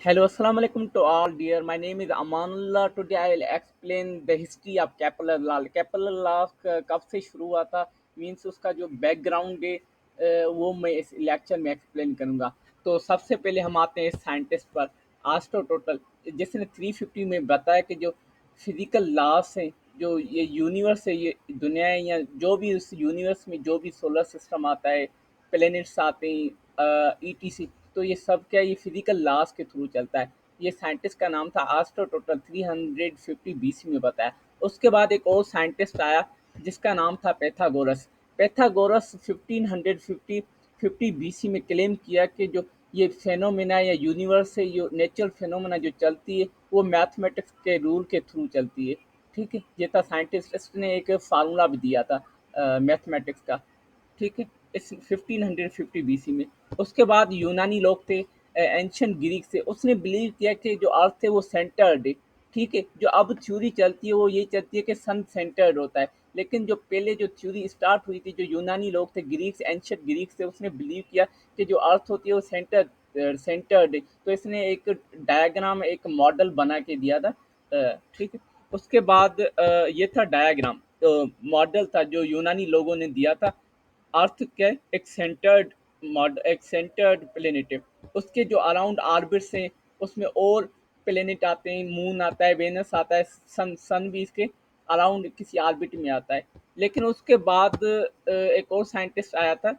Hello, assalamu alaikum to all, dear. My name is Amanullah. Today I will explain the history of Kepler law. Kepler law कब से शुरू हुआ था, means उसका जो background है वो मैं इस लेक्चर में एक्सप्लेन करूंगा. तो सबसे पहले हम आते हैं साइंटिस्ट पर. आस्ट्रोटोटल, जिसने 350 में बताया कि जो फिजिकल लॉस हैं, जो ये यूनिवर्स है, ये दुनिया है, या जो भी उस यूनिवर्स में जो भी सोलर सिस्टम आता है, प्लैनेट्स आते हैं, ईटीसी, तो ये सब क्या, ये फिजिकल लॉस के थ्रू चलता है. ये साइंटिस्ट का नाम था आस्ट्रोटोटल, 350 बीसी में बताया. उसके बाद एक और साइंटिस्ट आया जिसका नाम था पैथागोरस. पैथागोरस 1550 बीसी में क्लेम किया कि जो ये फेनोमेना या यूनिवर्स है, ये नेचुरल फेनोमेना जो चलती है वो मैथमेटिक्स के रूल के थ्रू चलती है. ठीक है, ये था साइंटिस्ट ने एक फार्मूला भी दिया था मैथमेटिक्स का. ठीक है, इस 1550 बीसी में. उसके बाद यूनानी लोग थे, एंशियंट ग्रीक से, उसने बिलीव किया कि जो अर्थ है वो सेंटर्ड है. ठीक है, जो अब थ्योरी चलती है वो ये चलती है कि सन सेंटर्ड होता है. लेकिन जो पहले जो थ्योरी स्टार्ट हुई थी, जो यूनानी लोग थे, ग्रीक्स, एंशियंट ग्रीक से, उसने बिलीव किया कि जो अर्थ होती है वो सेंटर्ड है. तो इसने एक डायग्राम, एक मॉडल बना के दिया था. ठीक है, उसके बाद ये था डायग्राम, मॉडल था जो यूनानी लोगों ने दिया था. अर्थ क्या है, एक सेंटर्ड प्लेनेट है. उसके जो अराउंड ऑर्बिट्स हैं, उसमें और प्लेनेट आते हैं, मून आता है, वेनस आता है, सन भी इसके अराउंड किसी ऑर्बिट में आता है. लेकिन उसके बाद एक और साइंटिस्ट आया था,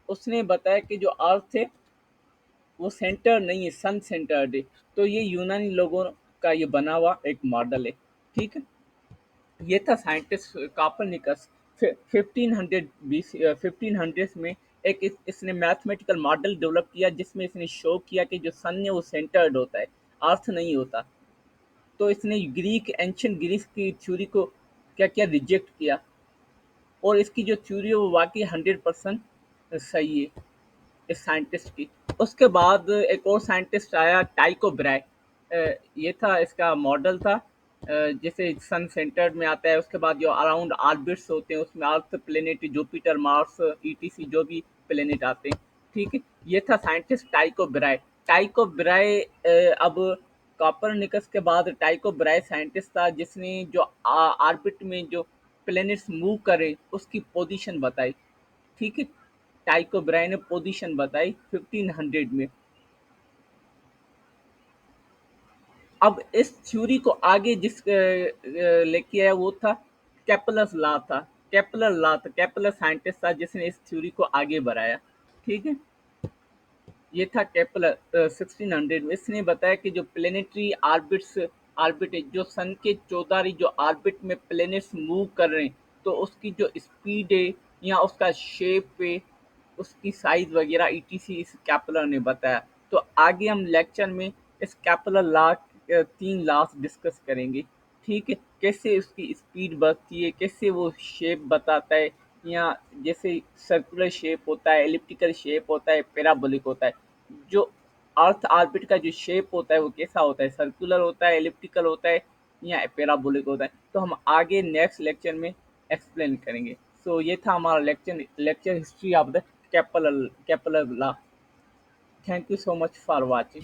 उसने बताया कि जो अर्थ है वो सेंटर नहीं है, सन सेंटर्ड है. तो ये यूनानी लोगों का ये बना हुआ एक मॉडल है. ठीक है, ये था साइंटिस्ट कापरनिकस. 1500 में एक इसने मैथमेटिकल मॉडल डेवलप किया जिसमें इसने शो किया कि जो सन है वो सेंटर्ड होता है, अर्थ नहीं होता. तो इसने ग्रीक, एंशियंट ग्रीक की थ्योरी को क्या किया, रिजेक्ट किया. और इसकी जो थ्योरी है वो वाकई 100% सही है इस साइंटिस्ट की. उसके बाद एक और साइंटिस्ट आया, टाइको ब्राय. ये था, इसका मॉडल था, जैसे सन सेंटर्ड में आता है. उसके बाद जो अराउंड ऑर्बिट्स होते हैं उसमें अर्थ, प्लेनेट, जुपिटर, मार्स, ईटीसी, जो भी प्लेनेट आते हैं. ठीक है, ये था साइंटिस्ट टाइको ब्राय. टाइको ब्राय अब कॉपरनिकस के बाद टाइको ब्राय साइंटिस्ट था जिसने जो ऑर्बिट में जो प्लेनेट्स मूव करे उसकी पोजीशन बताई. ठीक है, टाइको ब्राय ने पोजीशन बताई 1500 में. अब इस थ्योरी को आगे लेके आया वो था कैपलस लॉ था. कैपलर साइंटिस्ट था जिसने इस थ्योरी को आगे बढ़ाया. ठीक है, ये था केपलर. 1600 में इसने बताया कि जो प्लेनेटरी ऑर्बिट है, जो सन के चौधारी जो ऑर्बिट में प्लेनेट्स मूव कर रहे हैं, तो उसकी जो स्पीड है या उसका शेप है, उसकी साइज वगैरह ईटीसी इस कैपलर ने बताया. तो आगे हम लेक्चर में इस कैपलर लॉ, 3 लॉस डिस्कस करेंगे. ठीक है, कैसे उसकी स्पीड बढ़ती है, कैसे वो शेप बताता है, या जैसे सर्कुलर शेप होता है, एलिप्टिकल शेप होता है, पैराबोलिक होता है. जो अर्थ ऑर्बिट का जो शेप होता है वो कैसा होता है, सर्कुलर होता है, एलिप्टिकल होता है, या पैराबोलिक होता है. तो हम आगे नेक्स्ट लेक्चर में एक्सप्लेन करेंगे. सो ये था हमारा lecture history of the कैपलर law. Thank you so much for watching.